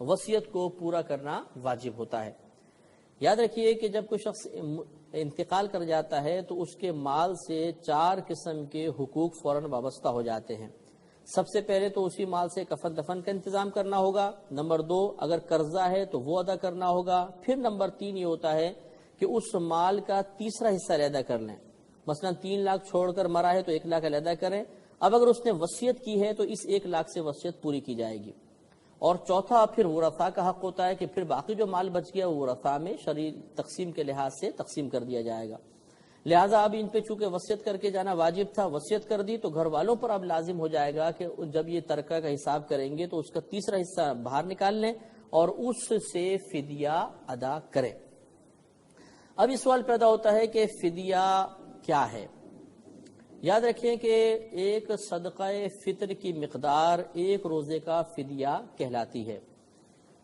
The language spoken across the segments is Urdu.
وصیت کو پورا کرنا واجب ہوتا ہے۔ یاد رکھیے کہ جب کوئی شخص انتقال کر جاتا ہے تو اس کے مال سے 4 قسم کے حقوق فوراً وابستہ ہو جاتے ہیں۔ سب سے پہلے تو اسی مال سے کفن دفن کا انتظام کرنا ہوگا، نمبر 2 اگر قرضہ ہے تو وہ ادا کرنا ہوگا، پھر نمبر 3 یہ ہوتا ہے کہ اس مال کا تیسرا حصہ علیحدہ کر لیں۔ مثلا 3 لاکھ چھوڑ کر مرا ہے تو 1 لاکھ علیحدہ کریں۔ اب اگر اس نے وصیت کی ہے تو اس 1 لاکھ سے وصیت پوری کی جائے گی۔ اور چوتھا پھر ورثاء کا حق ہوتا ہے کہ پھر باقی جو مال بچ گیا وہ ورثاء میں شرعی تقسیم کے لحاظ سے تقسیم کر دیا جائے گا۔ لہٰذا اب ان پہ چونکہ وصیت کر کے جانا واجب تھا، وصیت کر دی تو گھر والوں پر اب لازم ہو جائے گا کہ جب یہ ترکہ کا حساب کریں گے تو اس کا تیسرا حصہ باہر نکال لیں اور اس سے فدیہ ادا کریں۔ اب یہ سوال پیدا ہوتا ہے کہ فدیہ کیا ہے؟ یاد رکھیں کہ ایک صدقہ فطر کی مقدار 1 روزے کا فدیہ کہلاتی ہے۔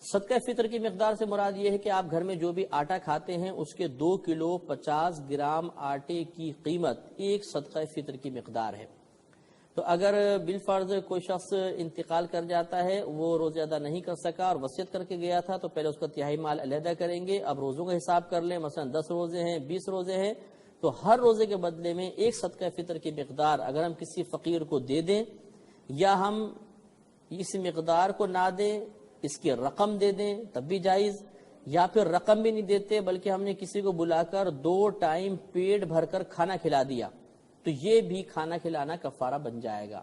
صدقہ فطر کی مقدار سے مراد یہ ہے کہ آپ گھر میں جو بھی آٹا کھاتے ہیں اس کے 2 کلو 50 گرام آٹے کی قیمت ایک صدقہ فطر کی مقدار ہے۔ تو اگر بالفرض کوئی شخص انتقال کر جاتا ہے، وہ روزے ادا نہیں کر سکا اور وصیت کر کے گیا تھا، تو پہلے اس کا تہائی مال علیحدہ کریں گے۔ اب روزوں کا حساب کر لیں، مثلا 10 روزے ہیں، 20 روزے ہیں، تو ہر روزے کے بدلے میں ایک صدقہ فطر کی مقدار اگر ہم کسی فقیر کو دے دیں یا ہم اس مقدار کو نہ دیں، اس کی رقم دے دیں تب بھی جائز، یا پھر رقم بھی نہیں دیتے بلکہ ہم نے کسی کو بلا کر 2 ٹائم پیٹ بھر کر کھانا کھلا دیا، تو یہ بھی کھانا کھلانا کفارہ بن جائے گا،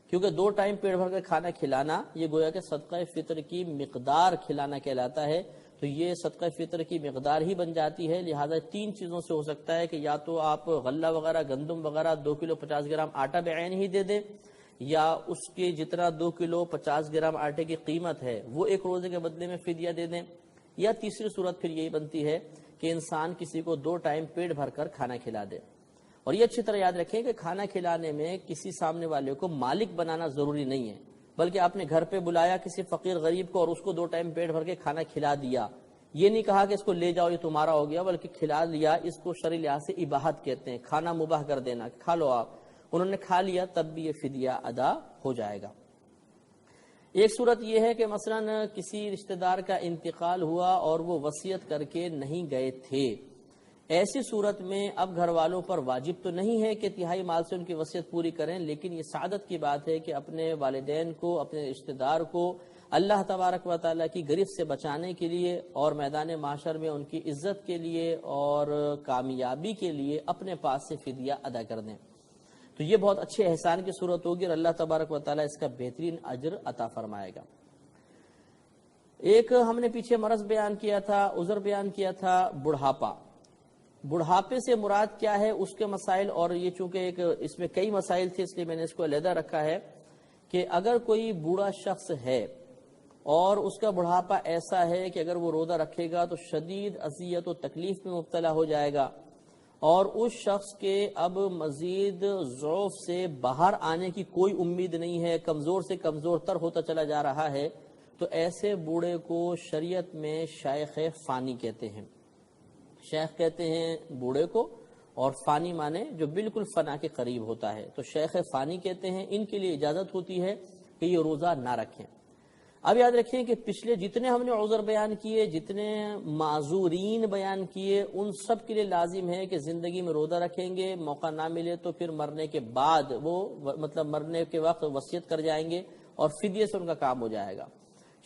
کیونکہ 2 ٹائم پیٹ بھر کر کھانا کھلانا یہ گویا کہ صدقہ فطر کی مقدار کھلانا کہلاتا ہے، تو یہ صدقہ فطر کی مقدار ہی بن جاتی ہے۔ لہٰذا 3 چیزوں سے ہو سکتا ہے کہ یا تو آپ غلہ وغیرہ گندم وغیرہ 2 کلو 50 گرام آٹا بعین ہی دے دیں، یا اس کے جتنا 2 کلو 50 گرام آٹے کی قیمت ہے وہ 1 روزے کے بدلے میں فدیہ دے دیں، یا تیسری صورت پھر یہی بنتی ہے کہ انسان کسی کو 2 ٹائم پیٹ بھر کر کھانا کھلا دے۔ اور یہ اچھی طرح یاد رکھیں کہ کھانا کھلانے میں کسی سامنے والے کو مالک بنانا ضروری نہیں ہے، بلکہ آپ نے گھر پہ بلایا کسی فقیر غریب کو اور اس کو 2 ٹائم پیٹ بھر کے کھانا کھلا دیا، یہ نہیں کہا کہ اس کو لے جاؤ یہ تمہارا ہو گیا، بلکہ کھلا لیا، اس کو شرعی لحاظ سے اباحت کہتے ہیں، کھانا مباح کر دینا، کھا لو آپ، انہوں نے کھا لیا تب بھی یہ فدیہ ادا ہو جائے گا۔ ایک صورت یہ ہے کہ مثلا کسی رشتہ دار کا انتقال ہوا اور وہ وصیت کر کے نہیں گئے تھے، ایسی صورت میں اب گھر والوں پر واجب تو نہیں ہے کہ تہائی مال سے ان کی وصیت پوری کریں، لیکن یہ سعادت کی بات ہے کہ اپنے والدین کو، اپنے رشتہ دار کو اللہ تبارک و تعالیٰ کی گرفت سے بچانے کے لیے اور میدان محشر میں ان کی عزت کے لیے اور کامیابی کے لیے اپنے پاس سے فدیہ ادا کر دیں، تو یہ بہت اچھے احسان کی صورت ہوگی اور اللہ تبارک و تعالیٰ اس کا بہترین اجر عطا فرمائے گا۔ ایک ہم نے پیچھے مرض بیان کیا تھا، عذر بیان کیا تھا، بڑھاپا۔ بڑھاپے سے مراد کیا ہے، اس کے مسائل، اور یہ چونکہ اس میں کئی مسائل تھے اس لیے میں نے اس کو علیحدہ رکھا ہے کہ اگر کوئی بوڑھا شخص ہے اور اس کا بڑھاپا ایسا ہے کہ اگر وہ روزہ رکھے گا تو شدید اذیت و تکلیف میں مبتلا ہو جائے گا اور اس شخص کے اب مزید ضعف سے باہر آنے کی کوئی امید نہیں ہے، کمزور سے کمزور تر ہوتا چلا جا رہا ہے، تو ایسے بوڑھے کو شریعت میں شیخ فانی کہتے ہیں۔ شیخ کہتے ہیں بوڑھے کو، اور فانی مانے جو بالکل فنا کے قریب ہوتا ہے، تو شیخ فانی کہتے ہیں۔ ان کے لیے اجازت ہوتی ہے کہ یہ روزہ نہ رکھیں۔ اب یاد رکھیں کہ پچھلے جتنے ہم نے عذر بیان کیے، جتنے معذورین بیان کیے، ان سب کے لیے لازم ہے کہ زندگی میں روزہ رکھیں گے، موقع نہ ملے تو پھر مرنے کے بعد وہ مرنے کے وقت وصیت کر جائیں گے اور فدیے سے ان کا کام ہو جائے گا۔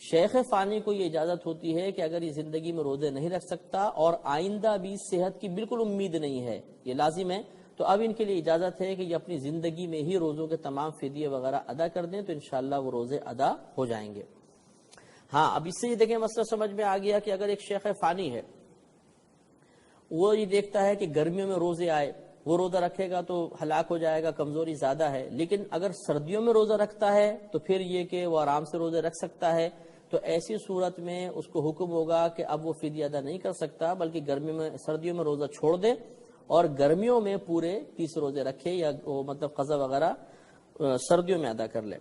شیخ فانی کو یہ اجازت ہوتی ہے کہ اگر یہ زندگی میں روزے نہیں رکھ سکتا اور آئندہ بھی صحت کی بالکل امید نہیں ہے، یہ لازم ہے، تو اب ان کے لیے اجازت ہے کہ یہ اپنی زندگی میں ہی روزوں کے تمام فدیے وغیرہ ادا کر دیں، تو انشاءاللہ وہ روزے ادا ہو جائیں گے۔ ہاں، اب اس سے یہ دیکھیں مسئلہ سمجھ میں آ گیا کہ اگر ایک شیخ فانی ہے، وہ یہ دیکھتا ہے کہ گرمیوں میں روزے آئے، وہ روزہ رکھے گا تو ہلاک ہو جائے گا، کمزوری زیادہ ہے، لیکن اگر سردیوں میں روزہ رکھتا ہے تو پھر یہ کہ وہ آرام سے روزے رکھ سکتا ہے، تو ایسی صورت میں اس کو حکم ہوگا کہ اب وہ فدیہ ادا نہیں کر سکتا، بلکہ سردیوں میں روزہ چھوڑ دے اور گرمیوں میں پورے 30 روزے رکھے، یا قضا وغیرہ سردیوں میں ادا کر لے۔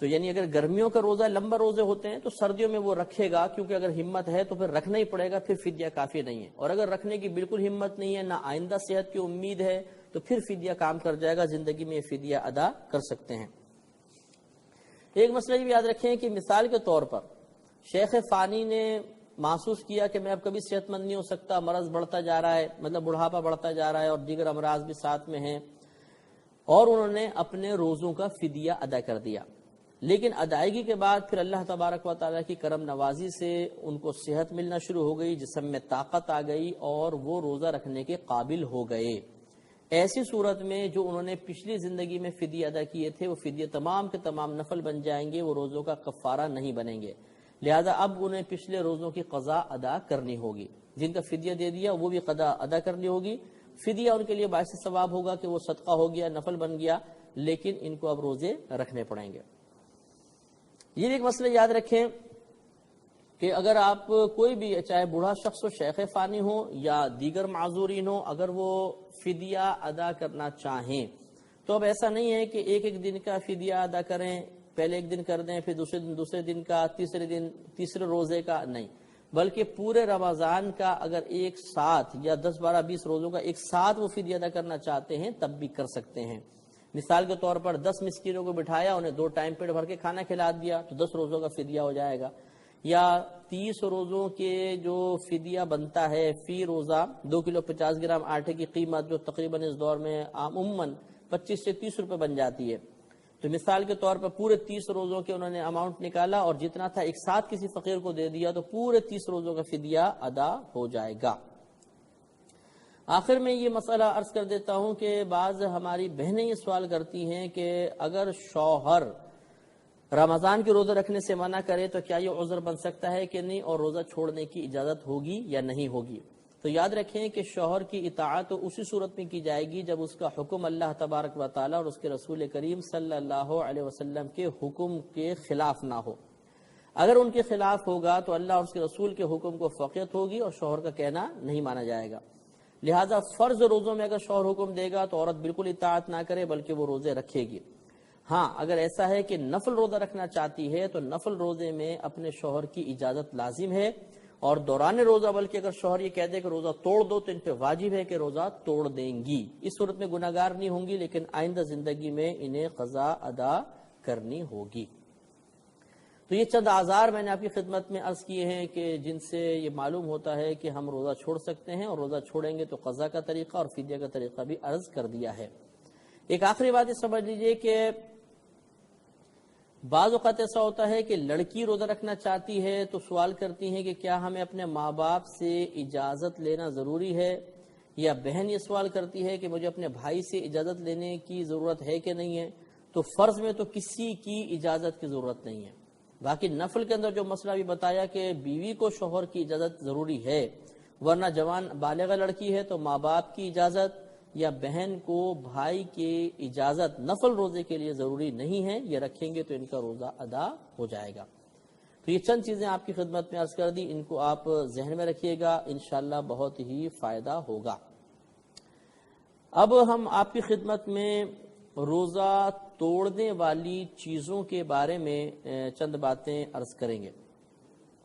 تو یعنی اگر گرمیوں کا روزہ لمبا روزے ہوتے ہیں تو سردیوں میں وہ رکھے گا، کیونکہ اگر ہمت ہے تو پھر رکھنا ہی پڑے گا، پھر فدیہ کافی نہیں ہے، اور اگر رکھنے کی بالکل ہمت نہیں ہے، نہ آئندہ صحت کی امید ہے، تو پھر فدیہ کام کر جائے گا، زندگی میں یہ فدیہ ادا کر سکتے ہیں۔ ایک مسئلہ یہ بھی یاد رکھیں کہ مثال کے طور پر شیخ فانی نے محسوس کیا کہ میں اب کبھی صحت مند نہیں ہو سکتا، مرض بڑھتا جا رہا ہے، مطلب بڑھاپا بڑھتا جا رہا ہے اور دیگر امراض بھی ساتھ میں ہیں، اور انہوں نے اپنے روزوں کا فدیہ ادا کر دیا. لیکن ادائیگی کے بعد پھر اللہ تبارک و تعالیٰ کی کرم نوازی سے ان کو صحت ملنا شروع ہو گئی، جسم میں طاقت آ گئی اور وہ روزہ رکھنے کے قابل ہو گئے. ایسی صورت میں جو انہوں نے پچھلی زندگی میں فدیہ ادا کیے تھے وہ فدیہ تمام کے تمام نفل بن جائیں گے، وہ روزوں کا کفارہ نہیں بنیں گے. لہذا اب انہیں پچھلے روزوں کی قضا ادا کرنی ہوگی. جن کا فدیہ دے دیا وہ بھی قضا ادا کرنی ہوگی. فدیہ ان کے لیے باعث ثواب ہوگا کہ وہ صدقہ ہو گیا، نفل بن گیا، لیکن ان کو اب روزے رکھنے پڑیں گے. یہ ایک مسئلہ یاد رکھیں کہ اگر آپ کوئی بھی چاہے بوڑھا شخص ہو، شیخ فانی ہو یا دیگر معذورین ہو، اگر وہ فدیہ ادا کرنا چاہیں تو اب ایسا نہیں ہے کہ ایک ایک دن کا فدیہ ادا کریں، پہلے ایک دن کر دیں، پھر دوسرے دن کا، تیسرے روزے کا، نہیں، بلکہ پورے رمضان کا اگر ایک ساتھ یا 10 12 20 روزوں کا ایک ساتھ وہ فدیہ ادا کرنا چاہتے ہیں تب بھی کر سکتے ہیں. مثال کے طور پر 10 مسکینوں کو بٹھایا، انہیں 2 ٹائم پیٹ بھر کے کھانا کھلا دیا تو 10 روزوں کا فدیہ ہو جائے گا. یا 30 روزوں کے جو فدیہ بنتا ہے فی روزہ 2 کلو 50 گرام آٹے کی قیمت، جو تقریباً اس دور میں عموماً 25 سے 30 روپے بن جاتی ہے، تو مثال کے طور پر پورے 30 روزوں کے انہوں نے اماؤنٹ نکالا اور جتنا تھا ایک ساتھ کسی فقیر کو دے دیا تو پورے 30 روزوں کا فدیہ ادا ہو جائے گا. آخر میں یہ مسئلہ عرض کر دیتا ہوں کہ بعض ہماری بہنیں یہ سوال کرتی ہیں کہ اگر شوہر رمضان کے روزہ رکھنے سے منع کرے تو کیا یہ عذر بن سکتا ہے کہ نہیں، اور روزہ چھوڑنے کی اجازت ہوگی یا نہیں ہوگی. تو یاد رکھیں کہ شوہر کی اطاعت اسی صورت میں کی جائے گی جب اس کا حکم اللہ تبارک و تعالیٰ اور اس کے رسول کریم صلی اللہ علیہ وسلم کے حکم کے خلاف نہ ہو. اگر ان کے خلاف ہوگا تو اللہ اور اس کے رسول کے حکم کو فوقیت ہوگی اور شوہر کا کہنا نہیں مانا جائے گا. لہذا فرض روزوں میں اگر شوہر حکم دے گا تو عورت بالکل اطاعت نہ کرے بلکہ وہ روزے رکھے گی. ہاں اگر ایسا ہے کہ نفل روزہ رکھنا چاہتی ہے تو نفل روزے میں اپنے شوہر کی اجازت لازم ہے، اور دوران روزہ بلکہ اگر شوہر یہ کہہ دے کہ روزہ توڑ دو تو ان پہ واجب ہے کہ روزہ توڑ دیں گی. اس صورت میں گناہگار نہیں ہوں گی، لیکن آئندہ زندگی میں انہیں قضا ادا کرنی ہوگی. تو یہ چند اعذار میں نے آپ کی خدمت میں عرض کیے ہیں کہ جن سے یہ معلوم ہوتا ہے کہ ہم روزہ چھوڑ سکتے ہیں، اور روزہ چھوڑیں گے تو قضا کا طریقہ اور فدیہ کا طریقہ بھی عرض کر دیا ہے. ایک آخری بات یہ سمجھ لیجئے کہ بعض اوقات ایسا ہوتا ہے کہ لڑکی روزہ رکھنا چاہتی ہے تو سوال کرتی ہیں کہ کیا ہمیں اپنے ماں باپ سے اجازت لینا ضروری ہے، یا بہن یہ سوال کرتی ہے کہ مجھے اپنے بھائی سے اجازت لینے کی ضرورت ہے کہ نہیں ہے. تو فرض میں تو کسی کی اجازت کی ضرورت نہیں ہے. باقی نفل کے اندر جو مسئلہ بھی بتایا کہ بیوی کو شوہر کی اجازت ضروری ہے، ورنہ جوان بالغ لڑکی ہے تو ماں باپ کی اجازت یا بہن کو بھائی کی اجازت نفل روزے کے لیے ضروری نہیں ہے. یہ رکھیں گے تو ان کا روزہ ادا ہو جائے گا. تو یہ چند چیزیں آپ کی خدمت میں عرض کر دی، ان کو آپ ذہن میں رکھیے گا، انشاءاللہ بہت ہی فائدہ ہوگا. اب ہم آپ کی خدمت میں روزہ توڑنے والی چیزوں کے بارے میں چند باتیں عرض کریں گے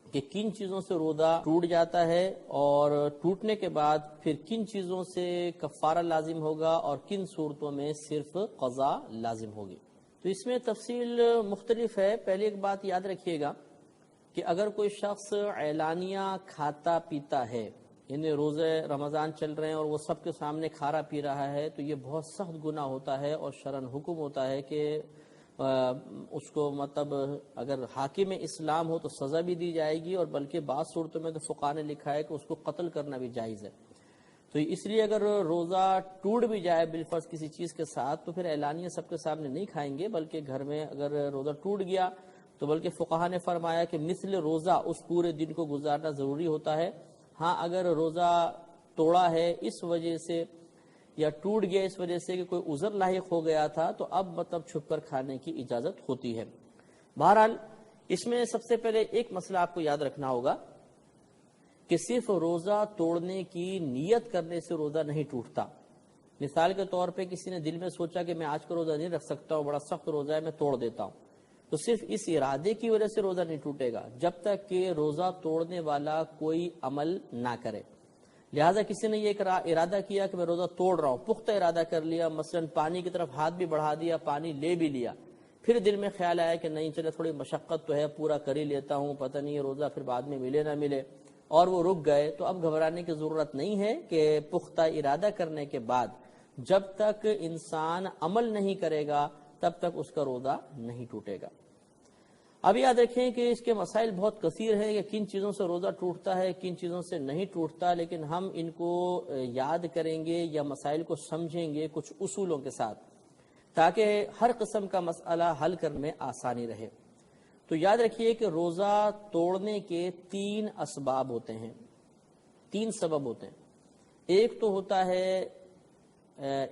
کہ کن چیزوں سے روزہ ٹوٹ جاتا ہے، اور ٹوٹنے کے بعد پھر کن چیزوں سے کفارہ لازم ہوگا اور کن صورتوں میں صرف قضا لازم ہوگی. تو اس میں تفصیل مختلف ہے. پہلے ایک بات یاد رکھیے گا کہ اگر کوئی شخص اعلانیہ کھاتا پیتا ہے، یعنی روزے رمضان چل رہے ہیں اور وہ سب کے سامنے کھارا پی رہا ہے، تو یہ بہت سخت گناہ ہوتا ہے اور شرعاً حکم ہوتا ہے کہ اس کو مطلب اگر حاکم اسلام ہو تو سزا بھی دی جائے گی، اور بلکہ بعض صورتوں میں تو فقہاء نے لکھا ہے کہ اس کو قتل کرنا بھی جائز ہے. تو اس لیے اگر روزہ ٹوٹ بھی جائے بالفرض کسی چیز کے ساتھ تو پھر اعلانیہ سب کے سامنے نہیں کھائیں گے، بلکہ گھر میں اگر روزہ ٹوٹ گیا تو بلکہ فقہاء نے فرمایا کہ مثل روزہ اس پورے دن کو گزارنا ضروری ہوتا ہے. ہاں اگر روزہ توڑا ہے اس وجہ سے یا ٹوٹ گیا اس وجہ سے کہ کوئی عذر لاحق ہو گیا تھا تو اب مطلب چھپ کر کھانے کی اجازت ہوتی ہے. بہرحال اس میں سب سے پہلے ایک مسئلہ آپ کو یاد رکھنا ہوگا کہ صرف روزہ توڑنے کی نیت کرنے سے روزہ نہیں ٹوٹتا. مثال کے طور پہ کسی نے دل میں سوچا کہ میں آج کا روزہ نہیں رکھ سکتا ہوں، بڑا سخت روزہ ہے، میں توڑ دیتا ہوں، تو صرف اس ارادے کی وجہ سے روزہ نہیں ٹوٹے گا جب تک کہ روزہ توڑنے والا کوئی عمل نہ کرے. لہٰذا کسی نے یہ ارادہ کیا کہ میں روزہ توڑ رہا ہوں، پختہ ارادہ کر لیا، مثلا پانی کی طرف ہاتھ بھی بڑھا دیا، پانی لے بھی لیا، پھر دل میں خیال آیا کہ نہیں چلے تھوڑی مشقت تو ہے، پورا کر ہی لیتا ہوں، پتہ نہیں یہ روزہ پھر بعد میں ملے نہ ملے، اور وہ رک گئے، تو اب گھبرانے کی ضرورت نہیں ہے کہ پختہ ارادہ کرنے کے بعد جب تک انسان عمل نہیں کرے گا تب تک اس کا روزہ نہیں ٹوٹے گا۔ اب یاد رکھیں کہ اس کے مسائل بہت کثیر ہیں کہ کن چیزوں سے روزہ ٹوٹتا ہے، کن چیزوں سے نہیں ٹوٹتا، لیکن ہم ان کو یاد کریں گے یا مسائل کو سمجھیں گے کچھ اصولوں کے ساتھ تاکہ ہر قسم کا مسئلہ حل کرنے میں آسانی رہے۔ تو یاد رکھیے کہ روزہ توڑنے کے 3 اسباب ہوتے ہیں، 3 سبب ہوتے ہیں۔ ایک تو ہوتا ہے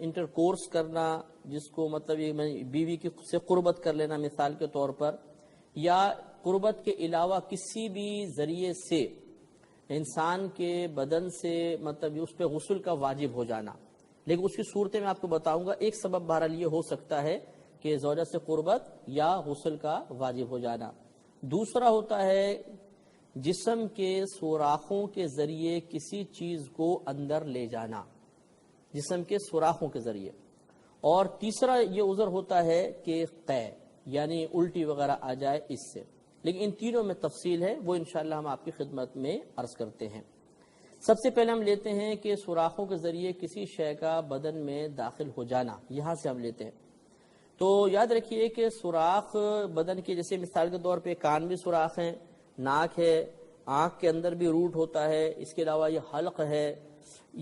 انٹرکورس کرنا، جس کو مطلب یہ بیوی سے قربت کر لینا مثال کے طور پر، یا قربت کے علاوہ کسی بھی ذریعے سے انسان کے بدن سے مطلب اس پہ غسل کا واجب ہو جانا، لیکن اس کی صورتیں میں آپ کو بتاؤں گا۔ ایک سبب بہرحال یہ ہو سکتا ہے کہ زوجہ سے قربت یا غسل کا واجب ہو جانا۔ دوسرا ہوتا ہے جسم کے سوراخوں کے ذریعے کسی چیز کو اندر لے جانا، جسم کے سوراخوں کے ذریعے۔ اور تیسرا یہ عذر ہوتا ہے کہ قے، یعنی الٹی وغیرہ آ جائے اس سے۔ لیکن ان تینوں میں تفصیل ہے، وہ انشاءاللہ ہم آپ کی خدمت میں عرض کرتے ہیں۔ سب سے پہلے ہم لیتے ہیں کہ سوراخوں کے ذریعے کسی شے کا بدن میں داخل ہو جانا، یہاں سے ہم لیتے ہیں۔ تو یاد رکھیے کہ سوراخ بدن کے، جیسے مثال کے طور پہ کان بھی سوراخ ہیں، ناک ہے، آنکھ کے اندر بھی روٹ ہوتا ہے، اس کے علاوہ یہ حلق ہے۔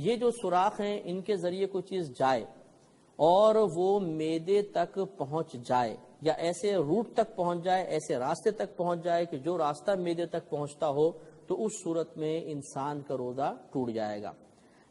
یہ جو سوراخ ہیں ان کے ذریعے کوئی چیز جائے اور وہ معدے تک پہنچ جائے، یا ایسے روٹ تک پہنچ جائے، ایسے راستے تک پہنچ جائے کہ جو راستہ معدے تک پہنچتا ہو، تو اس صورت میں انسان کا روزہ ٹوٹ جائے گا۔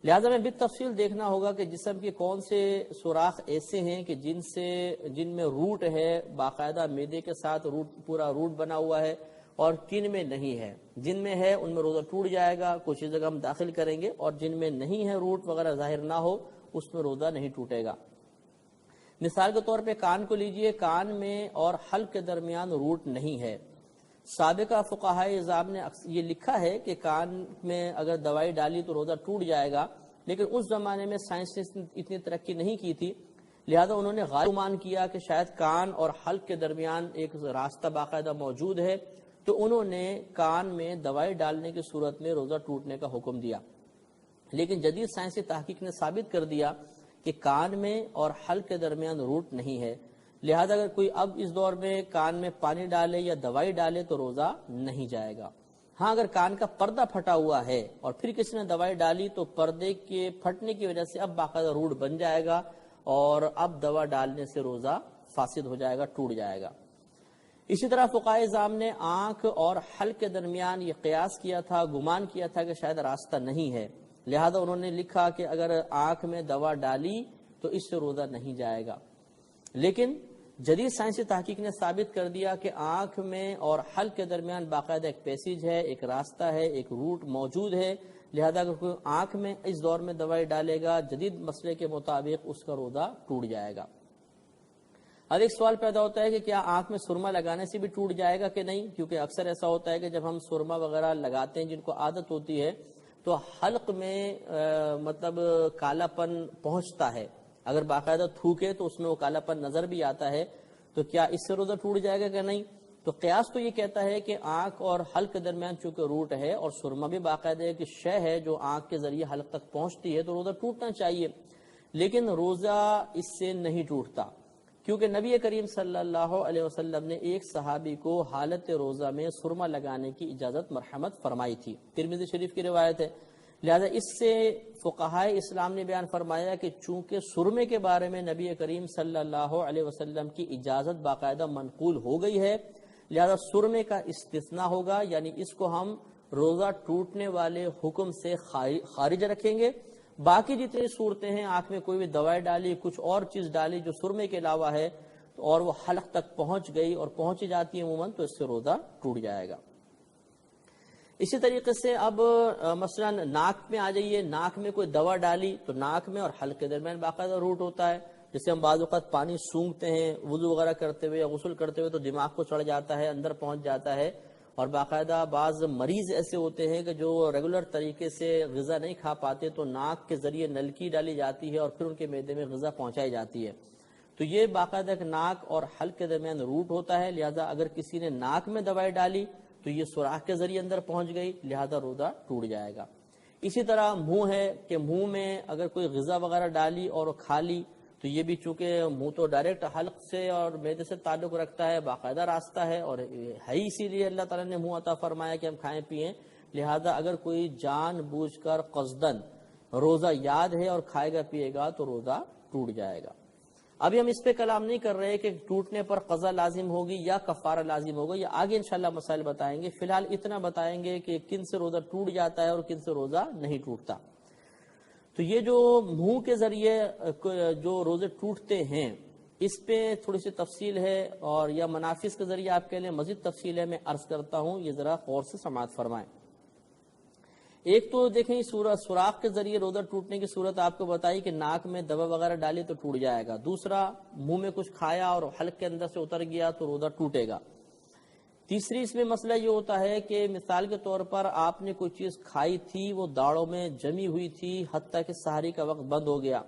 لہذا میں بالتفصیل دیکھنا ہوگا کہ جسم کے کون سے سوراخ ایسے ہیں کہ جن میں روٹ ہے، باقاعدہ معدے کے ساتھ پورا روٹ بنا ہوا ہے، اور کن میں نہیں ہے۔ جن میں ہے ان میں روزہ ٹوٹ جائے گا، کچھ جگہ ہم داخل کریں گے، اور جن میں نہیں ہے، روٹ وغیرہ ظاہر نہ ہو، اس میں روزہ نہیں ٹوٹے گا۔ مثال کے طور پہ کان کو لیجئے، کان میں اور حلق کے درمیان روٹ نہیں ہے۔ سابقہ فقہائے اعظام نے یہ لکھا ہے کہ کان میں اگر دوائی ڈالی تو روزہ ٹوٹ جائے گا، لیکن اس زمانے میں سائنس نے اتنی ترقی نہیں کی تھی، لہذا انہوں نے غالب گمان کیا کہ شاید کان اور حلق کے درمیان ایک راستہ باقاعدہ موجود ہے، تو انہوں نے کان میں دوائی ڈالنے کی صورت میں روزہ ٹوٹنے کا حکم دیا۔ لیکن جدید سائنسی تحقیق نے ثابت کر دیا کہ کان میں اور حلق کے درمیان روٹ نہیں ہے، لہذا اگر کوئی اب اس دور میں کان میں پانی ڈالے یا دوائی ڈالے تو روزہ نہیں جائے گا۔ ہاں اگر کان کا پردہ پھٹا ہوا ہے اور پھر کسی نے دوائی ڈالی تو پردے کے پھٹنے کی وجہ سے اب باقاعدہ روٹ بن جائے گا، اور اب دوا ڈالنے سے روزہ فاسد ہو جائے گا، ٹوٹ جائے گا۔ اسی طرح فقہائے اعظام نے آنکھ اور حلق کے درمیان یہ قیاس کیا تھا، گمان کیا تھا کہ شاید راستہ نہیں ہے، لہذا انہوں نے لکھا کہ اگر آنکھ میں دوا ڈالی تو اس سے روزہ نہیں جائے گا۔ لیکن جدید سائنسی تحقیق نے ثابت کر دیا کہ آنکھ میں اور حلق کے درمیان باقاعدہ ایک پیسیج ہے، ایک راستہ ہے، ایک روٹ موجود ہے، لہذا اگر کوئی آنکھ میں اس دور میں دوائی ڈالے گا جدید مسئلے کے مطابق اس کا روزہ ٹوٹ جائے گا۔ اب ایک سوال پیدا ہوتا ہے کہ کیا آنکھ میں سرما لگانے سے بھی ٹوٹ جائے گا کہ نہیں، کیونکہ اکثر ایسا ہوتا ہے کہ جب ہم سرما وغیرہ لگاتے ہیں جن کو عادت ہوتی ہے تو حلق میں مطلب کالا پن پہنچتا ہے، اگر باقاعدہ تھوکے تو اس میں وہ کالا پن نظر بھی آتا ہے، تو کیا اس سے روزہ ٹوٹ جائے گا کہ نہیں؟ تو قیاس تو یہ کہتا ہے کہ آنکھ اور حلق کے درمیان چونکہ روٹ ہے اور سرما بھی باقاعدہ ایک شے ہے جو آنکھ کے ذریعے حلق تک پہنچتی ہے، تو روزہ ٹوٹنا چاہیے، لیکن روزہ اس سے نہیں ٹوٹتا، کیونکہ نبی کریم صلی اللہ علیہ وسلم نے ایک صحابی کو حالت روزہ میں سرما لگانے کی اجازت مرحمت فرمائی تھی، ترمذی شریف کی روایت ہے۔ لہذا اس سے فقہائے اسلام نے بیان فرمایا کہ چونکہ سرمے کے بارے میں نبی کریم صلی اللہ علیہ وسلم کی اجازت باقاعدہ منقول ہو گئی ہے، لہذا سرمے کا استثناء ہوگا، یعنی اس کو ہم روزہ ٹوٹنے والے حکم سے خارج رکھیں گے۔ باقی جتنی صورتیں ہیں، آنکھ میں کوئی بھی دوائی ڈالی، کچھ اور چیز ڈالی جو سرمے کے علاوہ ہے اور وہ حلق تک پہنچ گئی اور پہنچی جاتی ہے عموماً، تو اس سے روزہ ٹوٹ جائے گا۔ اسی طریقے سے اب مثلا ناک میں آ جائیے، ناک میں کوئی دوا ڈالی تو ناک میں اور حلق کے درمیان باقاعدہ روٹ ہوتا ہے، جیسے ہم بعض اوقات پانی سونگھتے ہیں وضو وغیرہ کرتے ہوئے یا غسل کرتے ہوئے تو دماغ کو چڑھ جاتا ہے، اندر پہنچ جاتا ہے، اور باقاعدہ بعض مریض ایسے ہوتے ہیں کہ جو ریگولر طریقے سے غذا نہیں کھا پاتے تو ناک کے ذریعے نلکی ڈالی جاتی ہے اور پھر ان کے معدے میں غذا پہنچائی جاتی ہے، تو یہ باقاعدہ ایک ناک اور حلق کے درمیان روٹ ہوتا ہے، لہذا اگر کسی نے ناک میں دوائی ڈالی تو یہ سوراخ کے ذریعے اندر پہنچ گئی، لہذا روزہ ٹوٹ جائے گا۔ اسی طرح منہ ہے کہ منہ میں اگر کوئی غذا وغیرہ ڈالی اور کھا لی تو یہ بھی چونکہ منہ تو ڈائریکٹ حلق سے اور معدے سے تعلق رکھتا ہے، باقاعدہ راستہ ہے اور ہے اسی لیے اللہ تعالیٰ نے منہ عطا فرمایا کہ ہم کھائیں پیئیں، لہذا اگر کوئی جان بوجھ کر قصدن روزہ یاد ہے اور کھائے گا پیے گا تو روزہ ٹوٹ جائے گا۔ ابھی ہم اس پہ کلام نہیں کر رہے کہ ٹوٹنے پر قضا لازم ہوگی یا کفارہ لازم ہوگا، یا آگے انشاءاللہ مسائل بتائیں گے۔ فی الحال اتنا بتائیں گے کہ کن سے روزہ ٹوٹ جاتا ہے اور کن سے روزہ نہیں ٹوٹتا۔ تو یہ جو منہ کے ذریعے جو روزے ٹوٹتے ہیں اس پہ تھوڑی سی تفصیل ہے، اور یا منافذ کے ذریعے آپ کے لیے مزید تفصیل ہے، میں عرض کرتا ہوں، یہ ذرا غور سے سماعت فرمائیں۔ ایک تو دیکھیں سوراخ کے ذریعے روزہ ٹوٹنے کی صورت آپ کو بتائی کہ ناک میں دوا وغیرہ ڈالی تو ٹوٹ جائے گا، دوسرا منہ میں کچھ کھایا اور حلق کے اندر سے اتر گیا تو روزہ ٹوٹے گا، تیسری اس میں مسئلہ یہ ہوتا ہے کہ مثال کے طور پر آپ نے کوئی چیز کھائی تھی، وہ داڑوں میں جمی ہوئی تھی حتیٰ کہ سحری کا وقت بند ہو گیا۔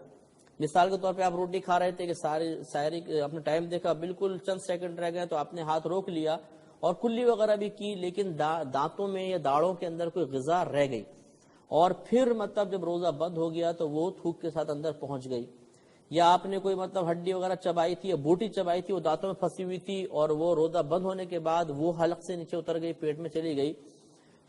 مثال کے طور پہ آپ روٹی کھا رہے تھے کہ سحری اپنا ٹائم دیکھا، بالکل چند سیکنڈ رہ گئے تو آپ نے ہاتھ روک لیا اور کلی وغیرہ بھی کی، لیکن دانتوں میں یا داڑوں کے اندر کوئی غذا رہ گئی، اور پھر مطلب جب روزہ بند ہو گیا تو وہ تھوک کے ساتھ اندر پہنچ گئی، یا آپ نے کوئی مطلب ہڈی وغیرہ چبائی تھی یا بوٹی چبائی تھی، وہ دانتوں میں پھنسی ہوئی تھی اور وہ روزہ بند ہونے کے بعد وہ حلق سے نیچے اتر گئی، پیٹ میں چلی گئی،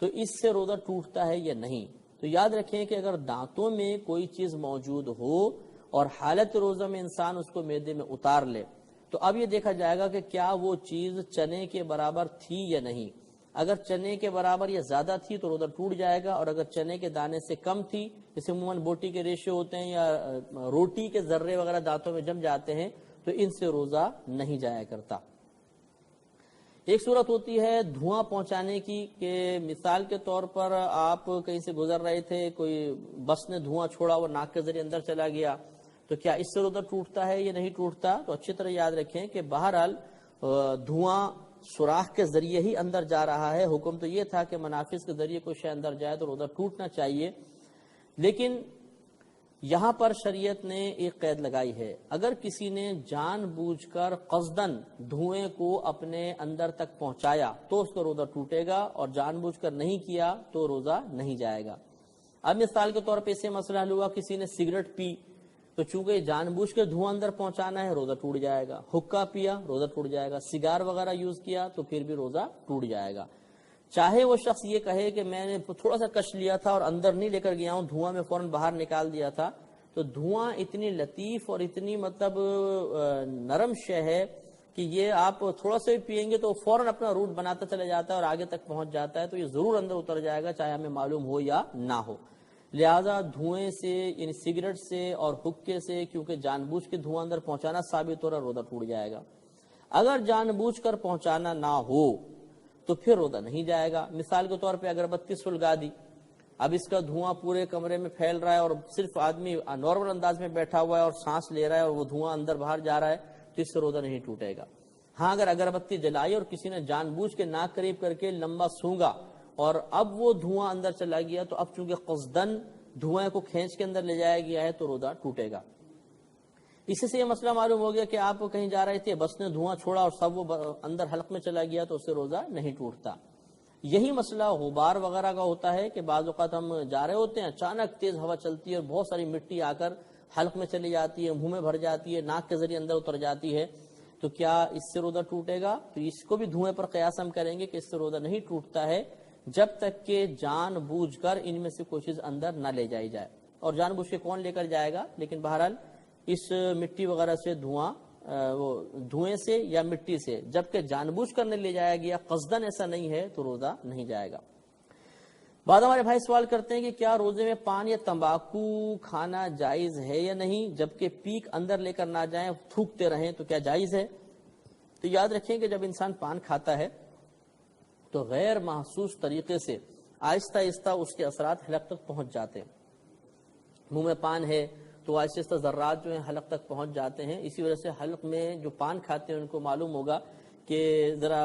تو اس سے روزہ ٹوٹتا ہے یا نہیں؟ تو یاد رکھیں کہ اگر دانتوں میں کوئی چیز موجود ہو اور حالت روزہ میں انسان اس کو معدے میں اتار لے تو اب یہ دیکھا جائے گا کہ کیا وہ چیز چنے کے برابر تھی یا نہیں۔ اگر چنے کے برابر یا زیادہ تھی تو روزہ ٹوٹ جائے گا، اور اگر چنے کے دانے سے کم تھی، جیسے عموماً بوٹی کے ریشے ہوتے ہیں یا روٹی کے ذرے وغیرہ دانتوں میں جم جاتے ہیں، تو ان سے روزہ نہیں جایا کرتا۔ ایک صورت ہوتی ہے دھواں پہنچانے کی، کہ مثال کے طور پر آپ کہیں سے گزر رہے تھے، کوئی بس نے دھواں چھوڑا، وہ ناک کے ذریعے اندر چلا گیا، تو کیا اس سے روزہ ٹوٹتا ہے یا نہیں ٹوٹتا؟ تو اچھی طرح یاد رکھیں کہ بہرحال دھواں سوراخ کے ذریعے ہی اندر جا رہا ہے، حکم تو یہ تھا کہ منافذ کے ذریعے کوئی شے اندر جائے تو روزہ ٹوٹنا چاہیے، لیکن یہاں پر شریعت نے ایک قید لگائی ہے، اگر کسی نے جان بوجھ کر قصدن دھوئیں کو اپنے اندر تک پہنچایا تو اس کا روزہ ٹوٹے گا، اور جان بوجھ کر نہیں کیا تو روزہ نہیں جائے گا۔ اب مثال کے طور پہ اسے مسئلہ حل ہوا، کسی نے سگریٹ پی تو چونکہ جان بوجھ کے دھواں اندر پہنچانا ہے روزہ ٹوٹ جائے گا، حقہ پیا روزہ ٹوٹ جائے گا، سگار وغیرہ یوز کیا تو پھر بھی روزہ ٹوٹ جائے گا، چاہے وہ شخص یہ کہے کہ میں نے تھوڑا سا کش لیا تھا اور اندر نہیں لے کر گیا ہوں، دھواں میں فوراً باہر نکال دیا تھا۔ تو دھواں اتنی لطیف اور اتنی مطلب نرم شے ہے کہ یہ آپ تھوڑا سا بھی پیئیں گے تو فوراً اپنا روٹ بناتا چلا جاتا ہے اور آگے تک پہنچ جاتا ہے، تو یہ ضرور اندر اتر جائے گا چاہے ہمیں معلوم ہو یا نہ ہو۔ لہذا دھوئیں سے یعنی سگریٹ سے اور حقے سے کیونکہ جان بوجھ کے دھواں اندر پہنچانا ثابت ہو رہا، روزہ ٹوٹ جائے گا۔ اگر جان بوجھ کر پہنچانا نہ ہو تو پھر روزہ نہیں جائے گا۔ مثال کے طور پہ اگربتی سلگا دی، اب اس کا دھواں پورے کمرے میں پھیل رہا ہے اور صرف آدمی نارمل انداز میں بیٹھا ہوا ہے اور سانس لے رہا ہے اور وہ دھواں اندر باہر جا رہا ہے تو اس سے روزہ نہیں ٹوٹے گا۔ ہاں اگر اگربتی جلائی اور کسی نے جان بوجھ کے ناک قریب کر کے لمبا سونگا اور اب وہ دھواں اندر چلا گیا تو اب چونکہ قصدن دھوئیں کو کھینچ کے اندر لے جایا گیا ہے تو روزہ ٹوٹے گا۔ اسی سے یہ مسئلہ معلوم ہو گیا کہ آپ کہیں جا رہے تھے، بس نے دھواں چھوڑا اور سب وہ اندر حلق میں چلا گیا تو اس سے روزہ نہیں ٹوٹتا۔ یہی مسئلہ غبار وغیرہ کا ہوتا ہے کہ بعض اوقات ہم جا رہے ہوتے ہیں، اچانک تیز ہوا چلتی ہے اور بہت ساری مٹی آ کر حلق میں چلی جاتی ہے، منہ میں بھر جاتی ہے، ناک کے ذریعے اندر اتر جاتی ہے، تو کیا اس سے روزہ ٹوٹے گا؟ تو اس کو بھی دھوئیں پر قیاس ہم کریں گے کہ اس سے روزہ نہیں ٹوٹتا ہے جب تک کہ جان بوجھ کر ان میں سے کوئی چیز اندر نہ لے جائی جائے، اور جان بوجھ کے کون لے کر جائے گا؟ لیکن بہرحال اس مٹی وغیرہ سے دھوئیں سے یا مٹی سے جبکہ جان بوجھ کر نہیں لے جایا گیا، قصدن ایسا نہیں ہے تو روزہ نہیں جائے گا۔ بعد ہمارے بھائی سوال کرتے ہیں کہ کیا روزے میں پان یا تمباکو کھانا جائز ہے یا نہیں، جبکہ پیک اندر لے کر نہ جائیں، تھوکتے رہیں تو کیا جائز ہے؟ تو یاد رکھیں کہ جب انسان پان کھاتا ہے تو غیر محسوس طریقے سے آہستہ آہستہ اس کے اثرات حلق تک پہنچ جاتے ہیں۔ منہ میں پان ہے تو آہستہ آہستہ ذرات جو ہیں حلق تک پہنچ جاتے ہیں، اسی وجہ سے حلق میں جو پان کھاتے ہیں ان کو معلوم ہوگا کہ ذرا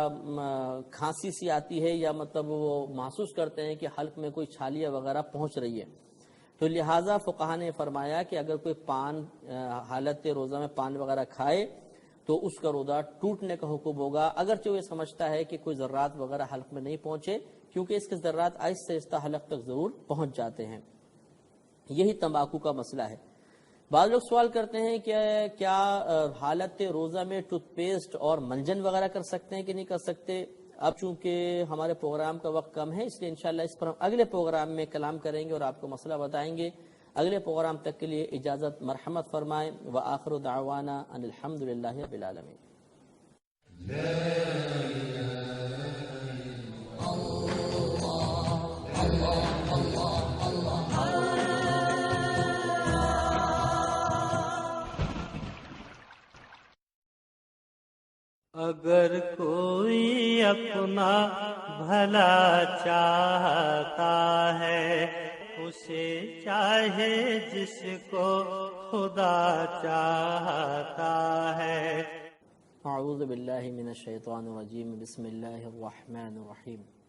کھانسی سی آتی ہے یا مطلب وہ محسوس کرتے ہیں کہ حلق میں کوئی چھالیاں وغیرہ پہنچ رہی ہے، تو لہٰذا فقہا نے فرمایا کہ اگر کوئی پان حالت روزہ میں پان وغیرہ کھائے تو اس کا روزہ ٹوٹنے کا حکم ہوگا، اگرچہ وہ سمجھتا ہے کہ کوئی ذرات وغیرہ حلق میں نہیں پہنچے، کیونکہ اس کے ذرات آہستہ آہستہ حلق تک ضرور پہنچ جاتے ہیں۔ یہی تمباکو کا مسئلہ ہے۔ بعض لوگ سوال کرتے ہیں کہ کیا حالت روزہ میں ٹوتھ پیسٹ اور منجن وغیرہ کر سکتے ہیں کہ نہیں کر سکتے؟ اب چونکہ ہمارے پروگرام کا وقت کم ہے، اس لیے انشاءاللہ اس پر ہم اگلے پروگرام میں کلام کریں گے اور آپ کو مسئلہ بتائیں گے۔ اگلے پروگرام تک کے لیے اجازت، مرحمت فرمائیں۔ وآخر دعوانا ان الحمدللہ رب العالمین۔ اگر کوئی اپنا بھلا چاہتا ہے، اسے چاہے جس کو خدا چاہتا ہے۔ اعوذ باللہ من الشیطان الرجیم، بسم اللہ الرحمن الرحیم۔